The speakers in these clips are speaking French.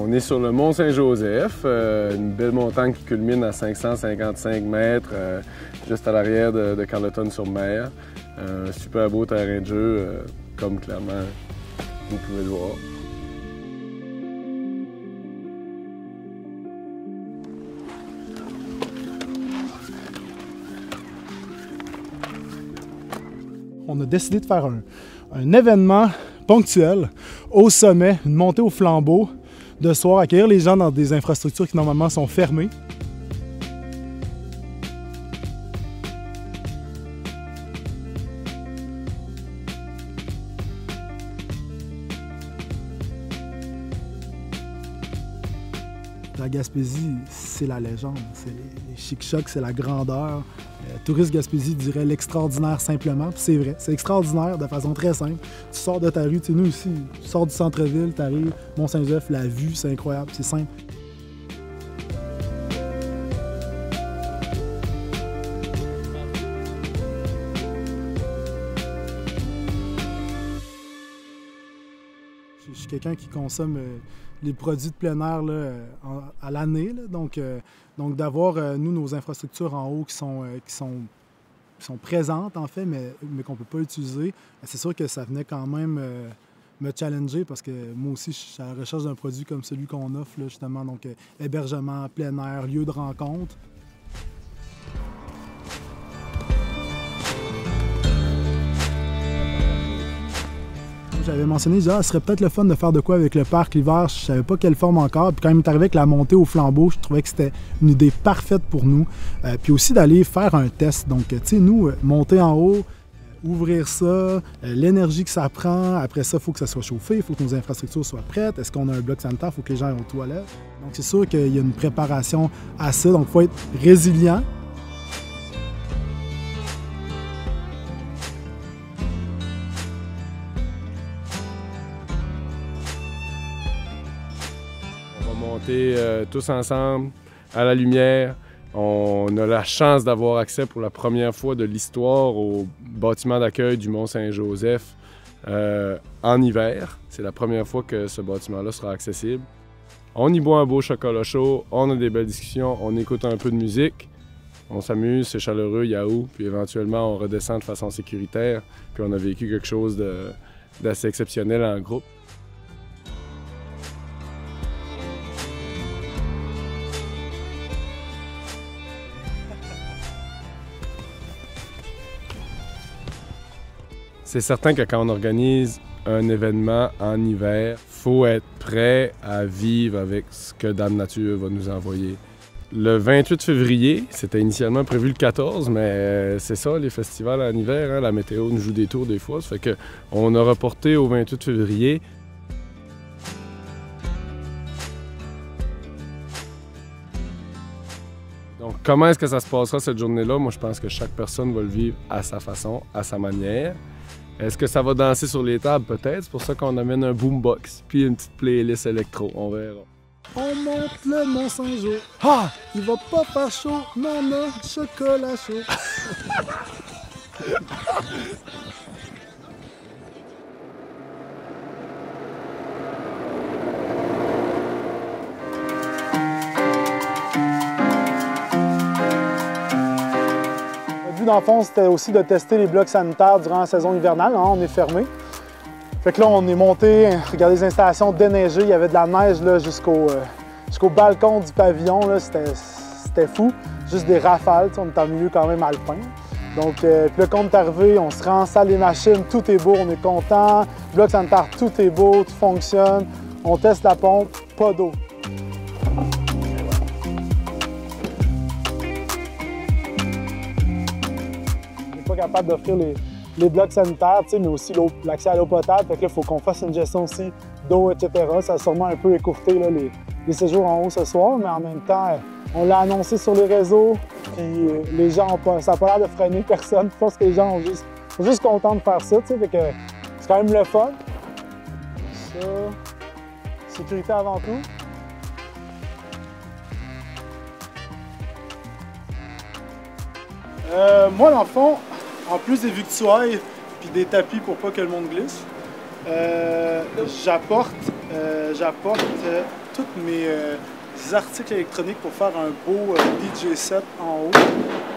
On est sur le mont Saint-Joseph, une belle montagne qui culmine à 555 mètres, juste à l'arrière de Carleton-sur-Mer. Un super beau terrain de jeu, comme clairement vous pouvez le voir. On a décidé de faire un événement ponctuel au sommet, une montée au flambeau de soir, accueillir les gens dans des infrastructures qui normalement sont fermées. La Gaspésie, c'est la légende, c'est les chic-chocs, c'est la grandeur. Touriste Gaspésie dirait l'extraordinaire simplement, puis c'est vrai, c'est extraordinaire de façon très simple. Tu sors de ta rue, tu sais, nous ici, tu sors du centre-ville, tu arrives, Mont-Saint-Joseph, la vue, c'est incroyable, c'est simple. Je suis quelqu'un qui consomme les produits de plein air là, à l'année. Donc d'avoir, nous, nos infrastructures en haut qui sont présentes, en fait, mais qu'on ne peut pas utiliser, c'est sûr que ça venait quand même me challenger parce que moi aussi, je suis à la recherche d'un produit comme celui qu'on offre, là, justement. Donc, hébergement, plein air, lieu de rencontre. J'avais mentionné, ce serait peut-être le fun de faire de quoi avec le parc l'hiver. Je savais pas quelle forme encore. Puis quand il m'est arrivé avec la montée au flambeau, je trouvais que c'était une idée parfaite pour nous. Puis aussi d'aller faire un test. Donc, tu sais, nous, monter en haut, ouvrir ça, l'énergie que ça prend. Après ça, il faut que ça soit chauffé, il faut que nos infrastructures soient prêtes. Est-ce qu'on a un bloc sanitaire? Il faut que les gens aient aux toilettes. Donc, c'est sûr qu'il y a une préparation à ça. Donc, il faut être résilient. Monter tous ensemble à la lumière. On a la chance d'avoir accès pour la première fois de l'histoire au bâtiment d'accueil du Mont-Saint-Joseph en hiver. C'est la première fois que ce bâtiment-là sera accessible. On y boit un beau chocolat chaud, on a des belles discussions, on écoute un peu de musique, on s'amuse, c'est chaleureux, yahoo, puis éventuellement on redescend de façon sécuritaire, puis on a vécu quelque chose d'assez exceptionnel en groupe. C'est certain que quand on organise un événement en hiver, il faut être prêt à vivre avec ce que Dame Nature va nous envoyer. Le 28 février, c'était initialement prévu le 14, mais c'est ça, les festivals en hiver, hein, la météo nous joue des tours des fois, ça fait qu'on a reporté au 28 février. Donc, comment est-ce que ça se passera cette journée-là? Moi, je pense que chaque personne va le vivre à sa façon, à sa manière. Est-ce que ça va danser sur les tables? Peut-être. C'est pour ça qu'on amène un boombox puis une petite playlist électro. On verra. On monte le Mont-Saint-Jo. Ah! Il va pas faire chaud. Non, non, chocolat chaud. Dans le fond, c'était aussi de tester les blocs sanitaires durant la saison hivernale. Hein, on est fermé. Fait que là, on est monté, regardez les installations déneigées. Il y avait de la neige là, jusqu'au balcon du pavillon. C'était fou. Juste des rafales. On est en milieu quand même alpin. Donc, puis là, quand on est arrivé, on se rend en salle des machines. Tout est beau, on est content. Bloc sanitaire, tout est beau, tout fonctionne. On teste la pompe, pas d'eau. Capable d'offrir les blocs sanitaires, mais aussi l'accès à l'eau potable. Fait que là, il faut qu'on fasse une gestion aussi d'eau, etc. Ça a sûrement un peu écourté là, les séjours en haut ce soir, mais en même temps, on l'a annoncé sur les réseaux, puis les gens ça n'a pas l'air de freiner personne. Je pense que les gens sont juste contents de faire ça, fait que c'est quand même le fun. Ça, sécurité avant tout. Moi, dans le fond, en plus des victuailles puis des tapis pour pas que le monde glisse, j'apporte tous mes articles électroniques pour faire un beau DJ set en haut.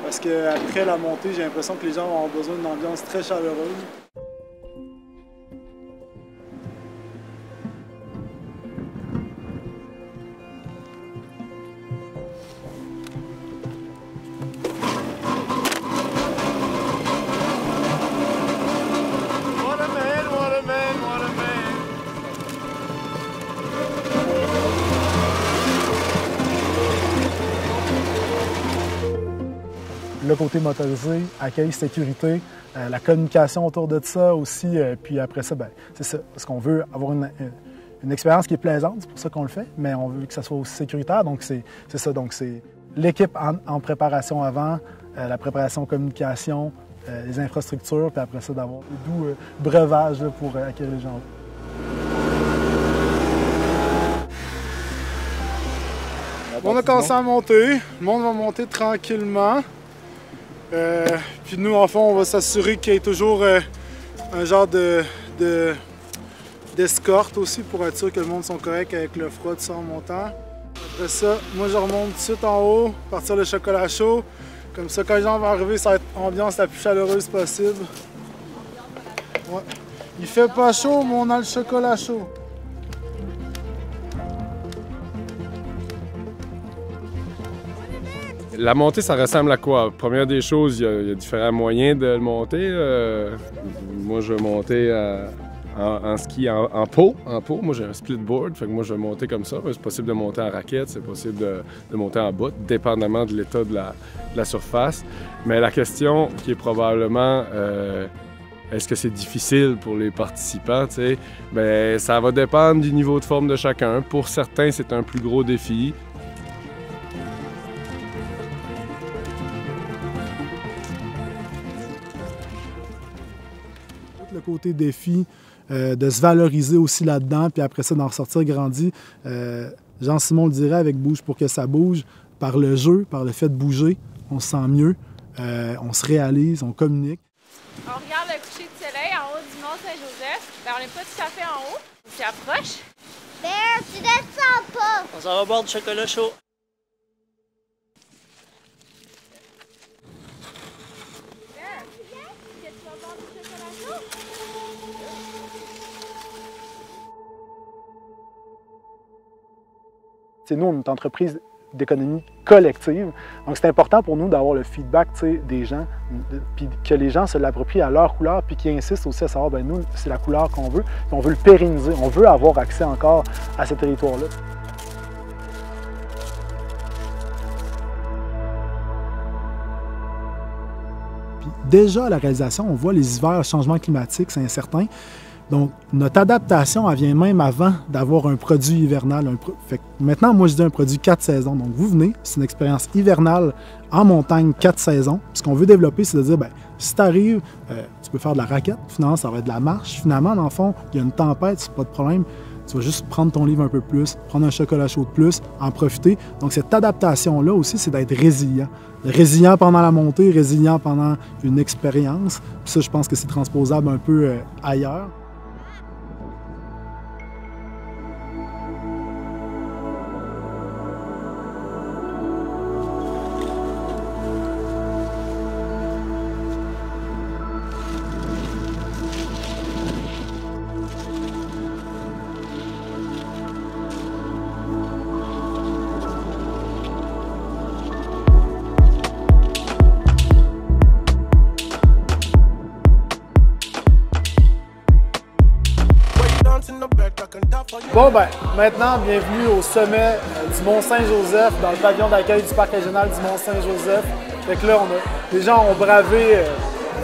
Parce qu'après la montée, j'ai l'impression que les gens vont avoir besoin d'une ambiance très chaleureuse. Le côté motorisé, accueil, sécurité, la communication autour de ça aussi. Puis après ça, c'est ça. Parce qu'on veut avoir une expérience qui est plaisante, c'est pour ça qu'on le fait, mais on veut que ça soit aussi sécuritaire. Donc c'est ça. Donc c'est l'équipe en préparation avant, la préparation communication, les infrastructures, puis après ça, d'avoir des doux breuvages là, pour accueillir les gens. On a commencé à monter. Le monde va monter tranquillement. Puis nous, en fond, on va s'assurer qu'il y ait toujours un genre d'escorte aussi pour être sûr que le monde soit correct avec le froid de ça en montant. Après ça, moi je remonte tout de suite en haut, partir le chocolat chaud. Comme ça, quand les gens vont arriver, ça va être l'ambiance la plus chaleureuse possible. Ouais. Il fait pas chaud, mais on a le chocolat chaud. La montée, ça ressemble à quoi? Première des choses, il y a différents moyens de le monter. Moi, je vais monter en ski en pot. Moi, j'ai un split board, fait que moi, je vais monter comme ça. C'est possible de monter en raquette, c'est possible de monter en bout, dépendamment de l'état de la surface. Mais la question qui est probablement est-ce que c'est difficile pour les participants? Bien, ça va dépendre du niveau de forme de chacun. Pour certains, c'est un plus gros défi. Le côté défi, de se valoriser aussi là-dedans, puis après ça, d'en ressortir grandi. Jean-Simon le dirait avec Bouge pour que ça bouge, par le jeu, par le fait de bouger, on se sent mieux, on se réalise, on communique. On regarde le coucher de soleil en haut du Mont-Saint-Joseph. On n'est pas tout à fait en haut, on s'y approche. Ben, tu descends pas! On s'en va boire du chocolat chaud. Nous, on est une entreprise d'économie collective. Donc, c'est important pour nous d'avoir le feedback des gens, puis que les gens se l'approprient à leur couleur, puis qu'ils insistent aussi à savoir, bien, nous, c'est la couleur qu'on veut, puis on veut le pérenniser, on veut avoir accès encore à ce territoire-là. Puis déjà, à la réalisation, on voit les hivers, changement climatique, c'est incertain. Donc, notre adaptation, elle vient même avant d'avoir un produit hivernal. Fait que maintenant, moi, je dis un produit 4 saisons. Donc, vous venez, c'est une expérience hivernale en montagne 4 saisons. Ce qu'on veut développer, c'est de dire, bien, si tu arrives, tu peux faire de la raquette. Finalement, ça va être de la marche. Finalement, dans le fond, il y a une tempête, c'est pas de problème. Tu vas juste prendre ton livre un peu plus, prendre un chocolat chaud de plus, en profiter. Donc, cette adaptation-là aussi, c'est d'être résilient. Résilient pendant la montée, résilient pendant une expérience. Puis ça, je pense que c'est transposable un peu ailleurs. Bon, ben, maintenant, bienvenue au sommet du Mont-Saint-Joseph, dans le pavillon d'accueil du Parc régional du Mont-Saint-Joseph. Fait que là, les gens ont bravé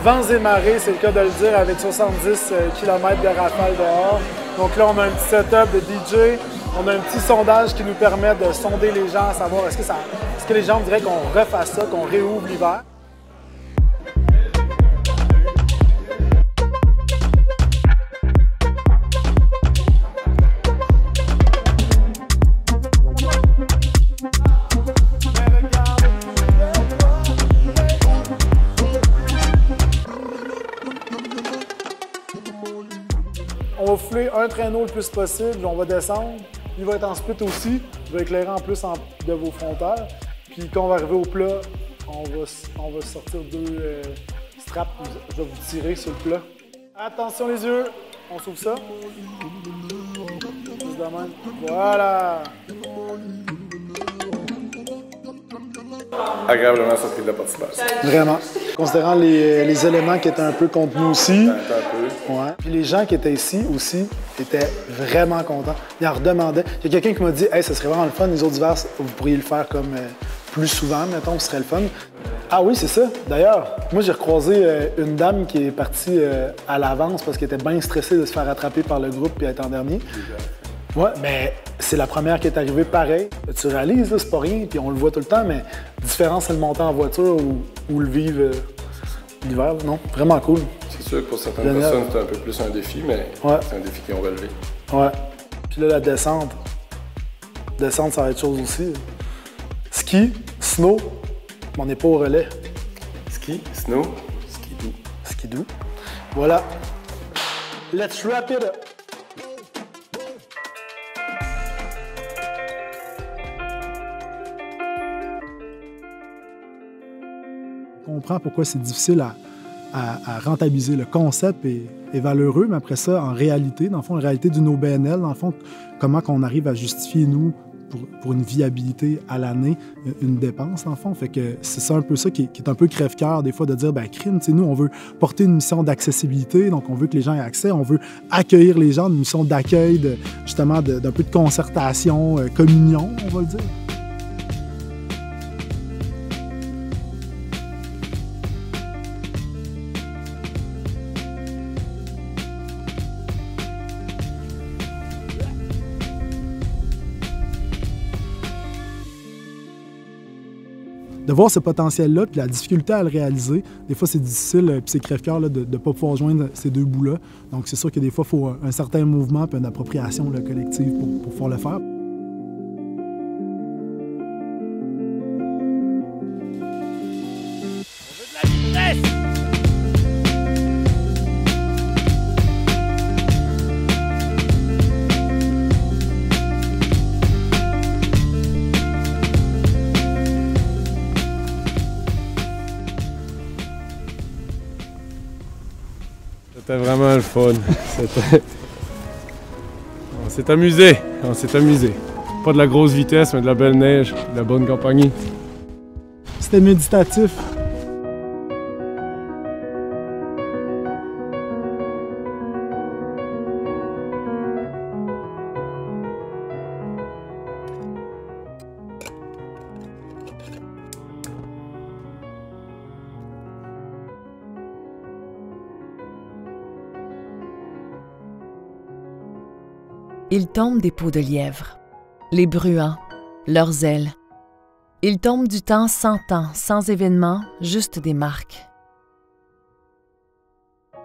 vents et marées, c'est le cas de le dire, avec 70 km de rafale dehors. Donc là, on a un petit setup de DJ, on a un petit sondage qui nous permet de sonder les gens, à savoir est-ce que les gens voudraient qu'on refasse ça, qu'on réouvre l'hiver. On va fouler un traîneau le plus possible, on va descendre. Il va être en split aussi, je vais éclairer en plus de vos frontales. Puis quand on va arriver au plat, on va sortir 2 straps, je vais vous tirer sur le plat. Attention les yeux, on s'ouvre ça. Juste de même. Voilà! Agréablement surpris de la participation. Vraiment. Considérant les éléments qui étaient un peu contenus aussi. Un peu. Ouais. Puis les gens qui étaient ici aussi étaient vraiment contents. Ils en redemandaient. Il y a quelqu'un qui m'a dit « Hey, ça serait vraiment le fun, les autres hivers, vous pourriez le faire comme plus souvent, mettons, ce serait le fun. » Ah oui, c'est ça. D'ailleurs, moi, j'ai recroisé une dame qui est partie à l'avance parce qu'elle était bien stressée de se faire attraper par le groupe et être en dernier. Ouais, mais c'est la première qui est arrivée pareil. Tu réalises, là, c'est pas rien, puis on le voit tout le temps, mais la différence, c'est le monter en voiture ou le vivre l'hiver. Non, vraiment cool. C'est sûr que pour certaines personnes, c'est un peu plus un défi, mais c'est un défi qu'ils ont relevé. Ouais. Puis là, la descente. Descente, ça va être chose aussi. Ski, snow, mais on n'est pas au relais. Ski, snow, skidoo. Skidoo. Voilà. Let's wrap it up. On comprend pourquoi c'est difficile à rentabiliser. Le concept est valeureux, mais après ça, en réalité, dans le fond, en réalité d'une OBNL, dans le fond, comment qu'on arrive à justifier, nous, pour une viabilité à l'année, une dépense, dans le fond. Fait que c'est ça un peu ça qui est un peu crève-cœur, des fois, de dire, ben crime, tu sais, nous, on veut porter une mission d'accessibilité, donc on veut que les gens aient accès, on veut accueillir les gens, une mission d'accueil, justement, d'un peu de concertation, communion, on va le dire. De voir ce potentiel-là, puis la difficulté à le réaliser, des fois c'est difficile, puis c'est crève-cœur de ne pas pouvoir joindre ces deux bouts-là. Donc c'est sûr que des fois, il faut un certain mouvement puis une appropriation là, collective pour pouvoir le faire. C'était vraiment le fun. On s'est amusé. On s'est amusé. Pas de la grosse vitesse, mais de la belle neige, de la bonne compagnie. C'était méditatif. Ils tombent des peaux de lièvre, les bruants, leurs ailes. Ils tombent du temps, sans événements, juste des marques.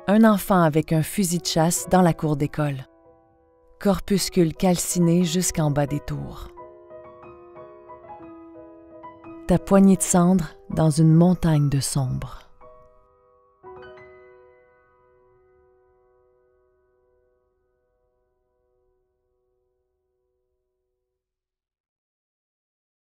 Un enfant avec un fusil de chasse dans la cour d'école. Corpuscule calciné jusqu'en bas des tours. Ta poignée de cendres dans une montagne de sombre.